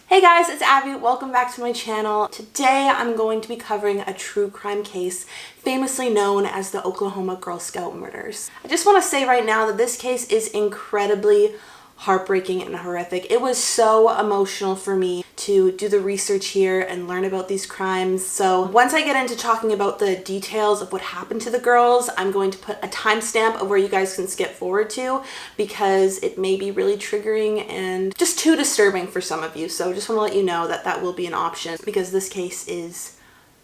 Hey guys, it's Abby. Welcome back to my channel. Today I'm going to be covering a true crime case famously known as the Oklahoma Girl Scout murders. I just want to say right now that this case is incredibly heartbreaking and horrific. It was so emotional for me to do the research here and learn about these crimes. So once I get into talking about the details of what happened to the girls, I'm going to put a timestamp of where you guys can skip forward to because it may be really triggering and just too disturbing for some of you. So just want to let you know that that will be an option because this case is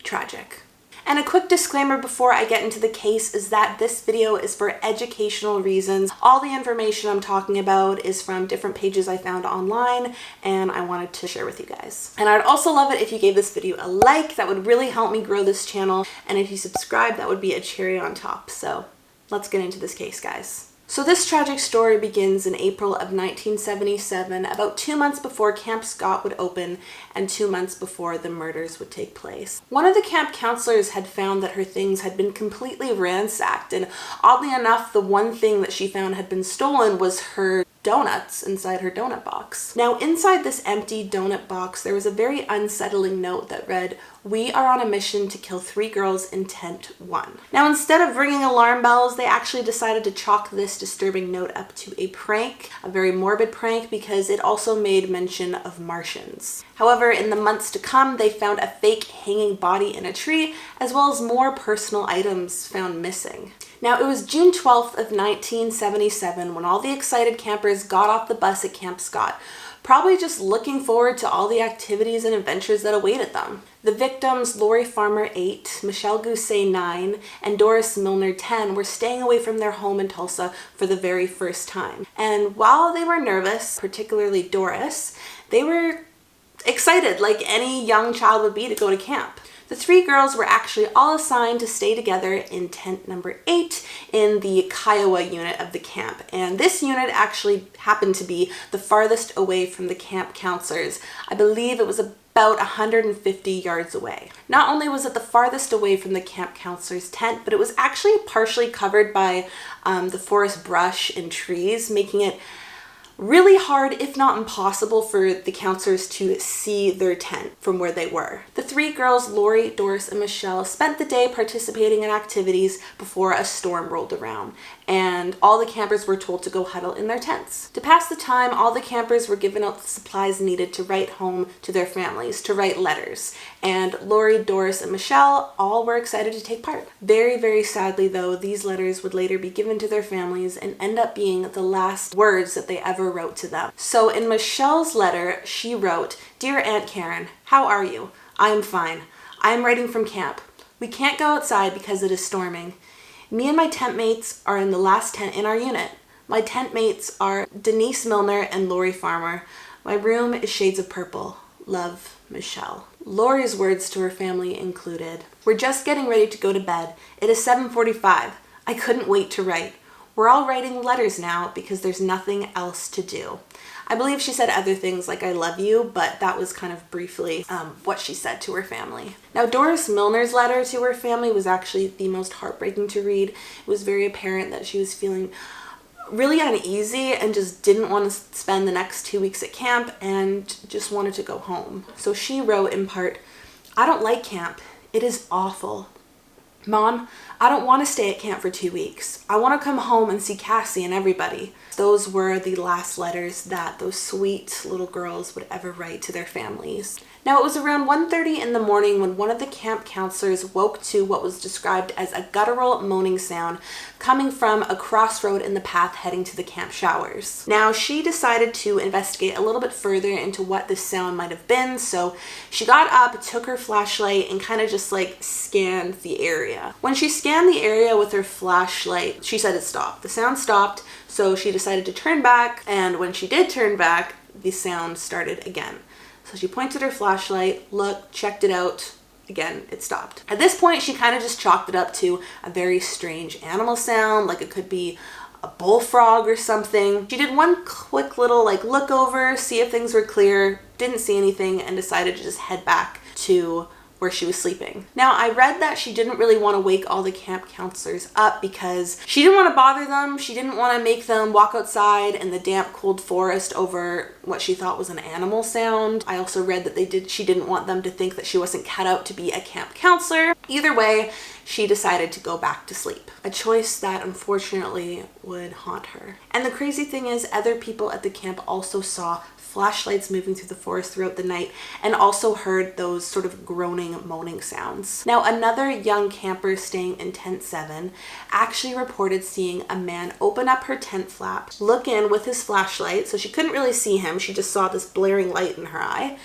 tragic. And a quick disclaimer before I get into the case is that this video is for educational reasons. All the information I'm talking about is from different pages I found online and I wanted to share with you guys. And I'd also love it if you gave this video a like. That would really help me grow this channel. And if you subscribe, that would be a cherry on top. So let's get into this case, guys. So this tragic story begins in April of 1977, about 2 months before Camp Scott would open and 2 months before the murders would take place. One of the camp counselors had found that her things had been completely ransacked, and oddly enough, the one thing that she found had been stolen was her donuts inside her donut box. Now, inside this empty donut box, there was a very unsettling note that read, "We are on a mission to kill 3 girls in tent 1." Now, instead of ringing alarm bells, they actually decided to chalk this disturbing note up to a prank, a very morbid prank, because it also made mention of Martians. However, in the months to come, they found a fake hanging body in a tree, as well as more personal items found missing. Now, it was June 12th of 1977 when all the excited campers got off the bus at Camp Scott, probably just looking forward to all the activities and adventures that awaited them. The victims, Lori Farmer 8, Michelle Gousset 9, and Doris Milner 10 were staying away from their home in Tulsa for the very first time. And while they were nervous, particularly Doris, they were excited like any young child would be to go to camp. The 3 girls were actually all assigned to stay together in tent number 8 in the Kiowa unit of the camp. And this unit actually happened to be the farthest away from the camp counselors. I believe it was about 150 yards away. Not only was it the farthest away from the camp counselor's tent, but it was actually partially covered by the forest brush and trees, making it really hard, if not impossible, for the counselors to see their tent from where they were. The 3 girls, Lori, Doris, and Michelle, spent the day participating in activities before a storm rolled around, and all the campers were told to go huddle in their tents. To pass the time, all the campers were given out the supplies needed to write home to their families, to write letters, and Lori, Doris, and Michelle all were excited to take part. Very, very sadly though, these letters would later be given to their families and end up being the last words that they ever wrote to them. So in Michelle's letter, she wrote, "Dear Aunt Karen, how are you? I am fine. I am writing from camp. We can't go outside because it is storming. Me and my tent mates are in the last tent in our unit. My tent mates are Denise Milner and Lori Farmer. My room is shades of purple. Love, Michelle." Lori's words to her family included, "We're just getting ready to go to bed. It is 7:45. I couldn't wait to write. We're all writing letters now because there's nothing else to do." I believe she said other things like "I love you," but that was kind of briefly what she said to her family. Now, Doris Milner's letter to her family was actually the most heartbreaking to read. It was very apparent that she was feeling really uneasy and just didn't want to spend the next 2 weeks at camp and just wanted to go home. So she wrote in part, "I don't like camp. It is awful. Mom, I don't want to stay at camp for 2 weeks. I want to come home and see Cassie and everybody." Those were the last letters that those sweet little girls would ever write to their families. Now, it was around 1:30 in the morning when one of the camp counselors woke to what was described as a guttural moaning sound coming from a crossroad in the path heading to the camp showers. Now, she decided to investigate a little bit further into what this sound might have been, so she got up, took her flashlight, and kind of just like scanned the area. When she scanned the area with her flashlight, she said it stopped. The sound stopped, so she decided to turn back, and when she did turn back, the sound started again. So she pointed her flashlight, looked, checked it out. Again, it stopped. At this point, she kind of just chalked it up to a very strange animal sound, like it could be a bullfrog or something. She did one quick little look over, see if things were clear, didn't see anything, and decided to just head back to where she was sleeping. Now, I read that she didn't really want to wake all the camp counselors up because she didn't want to bother them. She didn't want to make them walk outside in the damp, cold forest over what she thought was an animal sound. I also read that she didn't want them to think that she wasn't cut out to be a camp counselor. Either way, she decided to go back to sleep, a choice that unfortunately would haunt her. And the crazy thing is, other people at the camp also saw flashlights moving through the forest throughout the night and also heard those sort of groaning, moaning sounds. Now, another young camper staying in tent 7 actually reported seeing a man open up her tent flap, look in with his flashlight, so she couldn't really see him, she just saw this blaring light in her eye,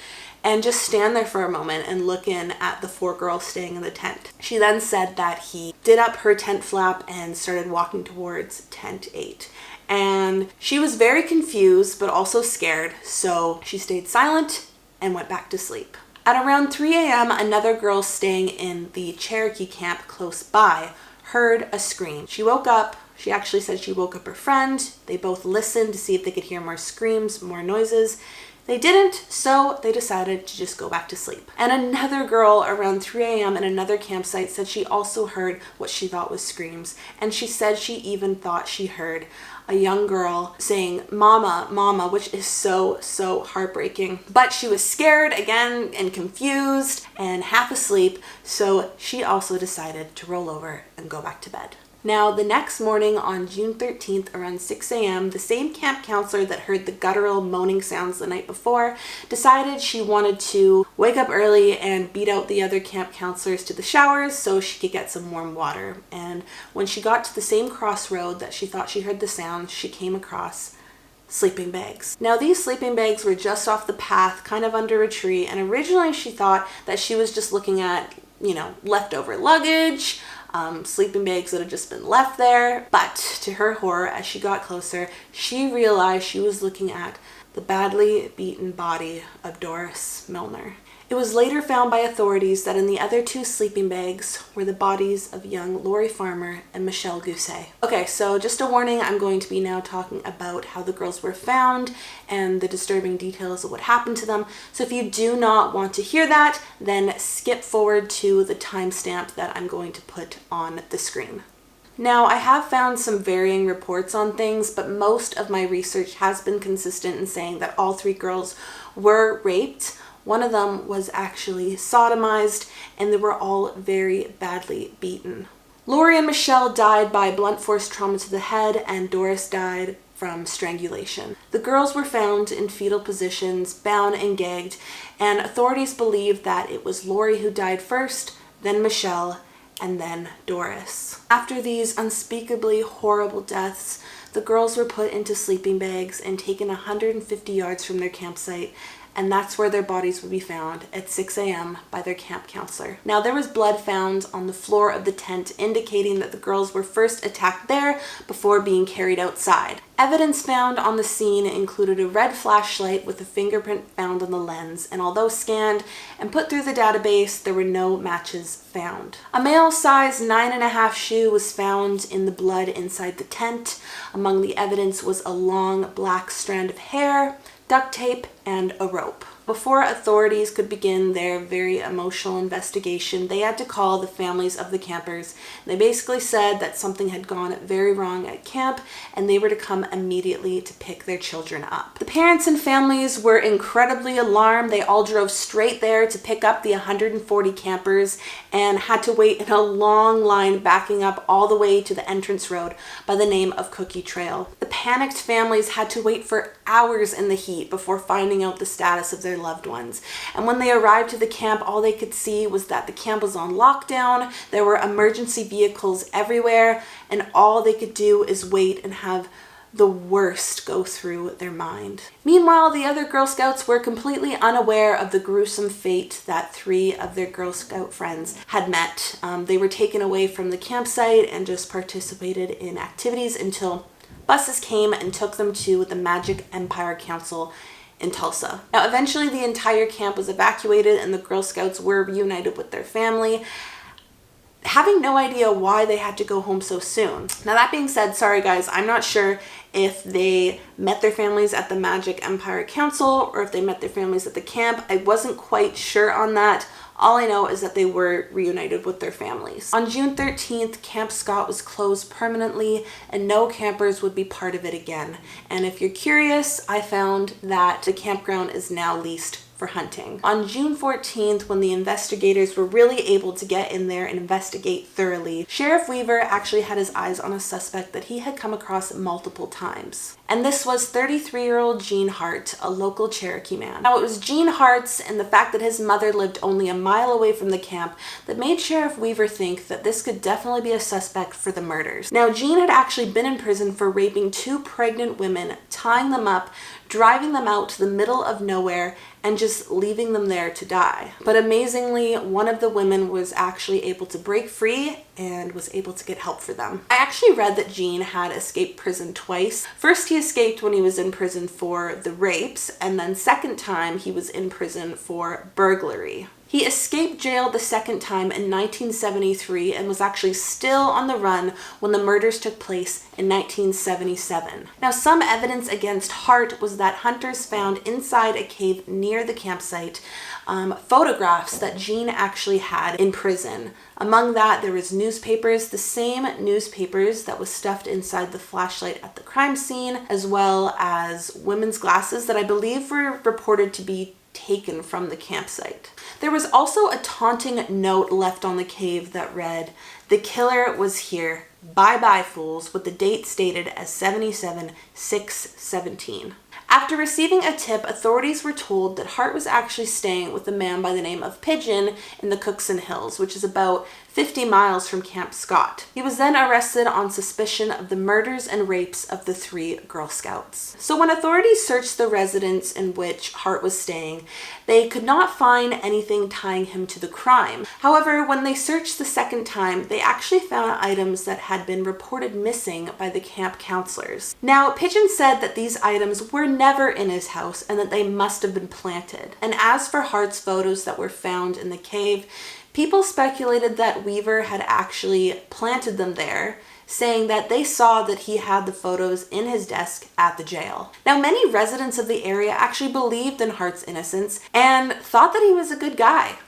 and just stand there for a moment and look in at the 4 girls staying in the tent. She then said that he did up her tent flap and started walking towards tent 8. And she was very confused, but also scared, so she stayed silent and went back to sleep. At around 3 a.m., another girl staying in the Cherokee camp close by heard a scream. She woke up. She actually said she woke up her friend. They both listened to see if they could hear more screams, more noises. They didn't, so they decided to just go back to sleep. And another girl around 3 a.m. in another campsite said she also heard what she thought was screams. And she said she even thought she heard a young girl saying, "Mama, Mama," which is so, so heartbreaking. But she was scared again and confused and half asleep, so she also decided to roll over and go back to bed. Now, the next morning on June 13th around 6 a.m., the same camp counselor that heard the guttural moaning sounds the night before decided she wanted to wake up early and beat out the other camp counselors to the showers so she could get some warm water. And when she got to the same crossroad that she thought she heard the sounds, she came across sleeping bags. Now, these sleeping bags were just off the path, kind of under a tree, and originally she thought that she was just looking at, leftover luggage, sleeping bags that had just been left there. But to her horror, as she got closer, she realized she was looking at the badly beaten body of Doris Milner. It was later found by authorities that in the other 2 sleeping bags were the bodies of young Lori Farmer and Michelle Gousset. Okay, so just a warning, I'm going to be now talking about how the girls were found and the disturbing details of what happened to them. So if you do not want to hear that, then skip forward to the timestamp that I'm going to put on the screen. Now, I have found some varying reports on things, but most of my research has been consistent in saying that all 3 girls were raped. One of them was actually sodomized, and they were all very badly beaten. Lori and Michelle died by blunt force trauma to the head, and Doris died from strangulation. The girls were found in fetal positions, bound and gagged, and authorities believe that it was Lori who died first, then Michelle, and then Doris. After these unspeakably horrible deaths, the girls were put into sleeping bags and taken 150 yards from their campsite, and that's where their bodies would be found at 6 a.m. by their camp counselor. Now, there was blood found on the floor of the tent, indicating that the girls were first attacked there before being carried outside. Evidence found on the scene included a red flashlight with a fingerprint found on the lens, and although scanned and put through the database, there were no matches found. A male size 9.5 shoe was found in the blood inside the tent. Among the evidence was a long black strand of hair, duct tape, and a rope. Before authorities could begin their very emotional investigation, they had to call the families of the campers. They basically said that something had gone very wrong at camp and they were to come immediately to pick their children up. The parents and families were incredibly alarmed. They all drove straight there to pick up the 140 campers and had to wait in a long line backing up all the way to the entrance road by the name of Cookie Trail. The panicked families had to wait for hours in the heat before finding out the status of their loved ones. And when they arrived to the camp, all they could see was that the camp was on lockdown. There were emergency vehicles everywhere, and all they could do is wait and have the worst go through their mind. Meanwhile, the other Girl Scouts were completely unaware of the gruesome fate that 3 of their Girl Scout friends had met. They were taken away from the campsite and just participated in activities until buses came and took them to the Magic Empire Council in Tulsa. Now, eventually the entire camp was evacuated and the Girl Scouts were reunited with their family. having no idea why they had to go home so soon. Now that being said, sorry guys, I'm not sure if they met their families at the Magic Empire Council or if they met their families at the camp. I wasn't quite sure on that. All I know is that they were reunited with their families. On June 13th, Camp Scott was closed permanently and no campers would be part of it again. And if you're curious, I found that the campground is now leased for hunting. On June 14th, when the investigators were really able to get in there and investigate thoroughly, Sheriff Weaver actually had his eyes on a suspect that he had come across multiple times. And this was 33-year-old Gene Hart, a local Cherokee man. Now it was Gene Hart's and the fact that his mother lived only a mile away from the camp that made Sheriff Weaver think that this could definitely be a suspect for the murders. Now Gene had actually been in prison for raping 2 pregnant women, tying them up, driving them out to the middle of nowhere, and just leaving them there to die. But amazingly, one of the women was actually able to break free and was able to get help for them. I actually read that Gene had escaped prison twice. First, he escaped when he was in prison for the rapes, and then second time he was in prison for burglary. He escaped jail the second time in 1973 and was actually still on the run when the murders took place in 1977. Now, some evidence against Hart was that hunters found inside a cave near the campsite photographs that Gene actually had in prison. Among that, there was newspapers, the same newspapers that was stuffed inside the flashlight at the crime scene, as well as women's glasses that I believe were reported to be taken from the campsite. There was also a taunting note left on the cave that read, "The killer was here. Bye-bye, fools," with the date stated as 77/6/17. After receiving a tip, authorities were told that Hart was actually staying with a man by the name of Pigeon in the Cookson Hills, which is about 50 miles from Camp Scott. He was then arrested on suspicion of the murders and rapes of the 3 Girl Scouts. So when authorities searched the residence in which Hart was staying, they could not find anything tying him to the crime. However, when they searched the second time, they actually found items that had been reported missing by the camp counselors. Now, Pigeon said that these items were never in his house and that they must have been planted. And as for Hart's photos that were found in the cave, people speculated that Weaver had actually planted them there, saying that they saw that he had the photos in his desk at the jail. Now, many residents of the area actually believed in Hart's innocence and thought that he was a good guy.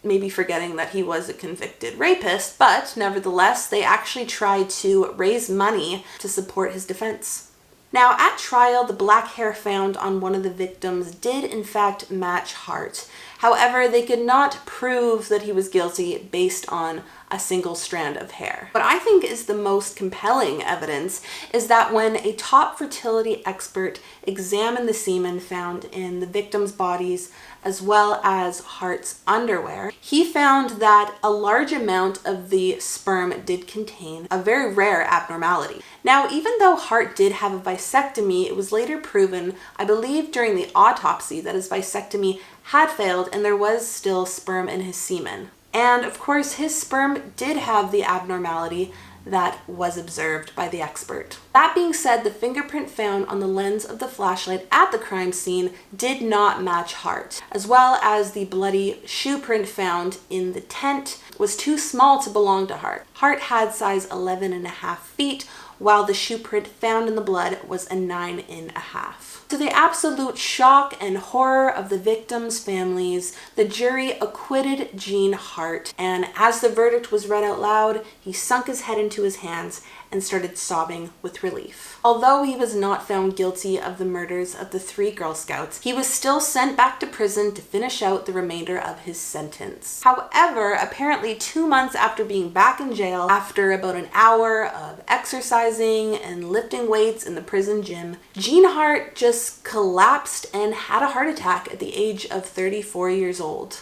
Maybe forgetting that he was a convicted rapist, but nevertheless, they actually tried to raise money to support his defense. Now, at trial, the black hair found on one of the victims did in fact match Hart. However, they could not prove that he was guilty based on a single strand of hair. What I think is the most compelling evidence is that when a top fertility expert examined the semen found in the victims' bodies as well as Hart's underwear, he found that a large amount of the sperm did contain a very rare abnormality. Now, even though Hart did have a vasectomy, it was later proven, I believe during the autopsy, that his vasectomy had failed and there was still sperm in his semen. And of course, his sperm did have the abnormality that was observed by the expert. That being said, the fingerprint found on the lens of the flashlight at the crime scene did not match Hart, as well as the bloody shoe print found in the tent was too small to belong to Hart. Hart had size 11.5 feet, while the shoe print found in the blood was a 9.5. To the absolute shock and horror of the victims' families, the jury acquitted Gene Hart, and as the verdict was read out loud, he sunk his head into his hands and started sobbing with relief. Although he was not found guilty of the murders of the 3 Girl Scouts, he was still sent back to prison to finish out the remainder of his sentence. However, apparently 2 months after being back in jail, after about an hour of exercising and lifting weights in the prison gym, Gene Hart just collapsed and had a heart attack at the age of 34 years old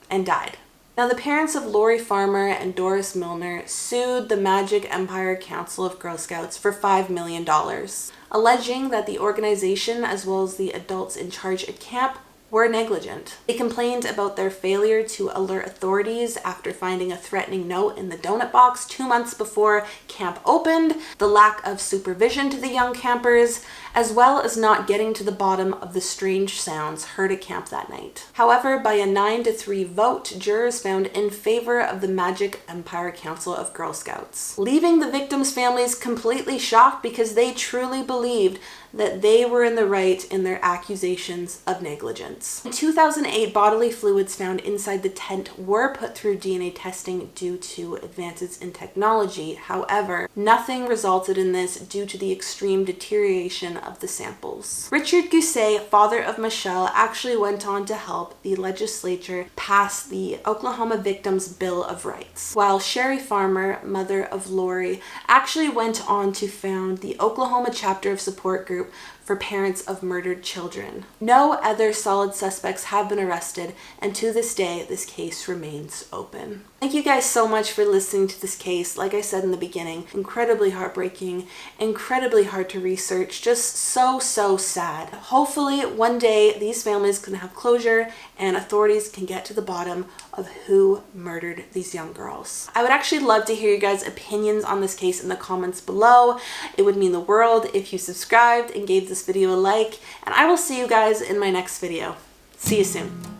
and died. Now, the parents of Lori Farmer and Doris Milner sued the Magic Empire Council of Girl Scouts for $5 million, alleging that the organization, as well as the adults in charge at camp, were negligent. They complained about their failure to alert authorities after finding a threatening note in the donut box 2 months before camp opened, the lack of supervision to the young campers, as well as not getting to the bottom of the strange sounds heard at camp that night. However, by a 9-3 vote, jurors found in favor of the Magic Empire Council of Girl Scouts, leaving the victims' families completely shocked because they truly believed that they were in the right in their accusations of negligence. In 2008, bodily fluids found inside the tent were put through DNA testing due to advances in technology. However, nothing resulted in this due to the extreme deterioration of the samples. Richard Gousset, father of Michelle, actually went on to help the legislature pass the Oklahoma Victims' Bill of Rights, while Sherry Farmer, mother of Lori, actually went on to found the Oklahoma chapter of support group for parents of murdered children. No other solid suspects have been arrested, and to this day, this case remains open. Thank you guys so much for listening to this case. Like I said in the beginning, incredibly heartbreaking, incredibly hard to research, just so sad. Hopefully one day these families can have closure and authorities can get to the bottom of who murdered these young girls. I would actually love to hear you guys' opinions on this case in the comments below. It would mean the world if you subscribed and gave this video a like, and I will see you guys in my next video. See you soon.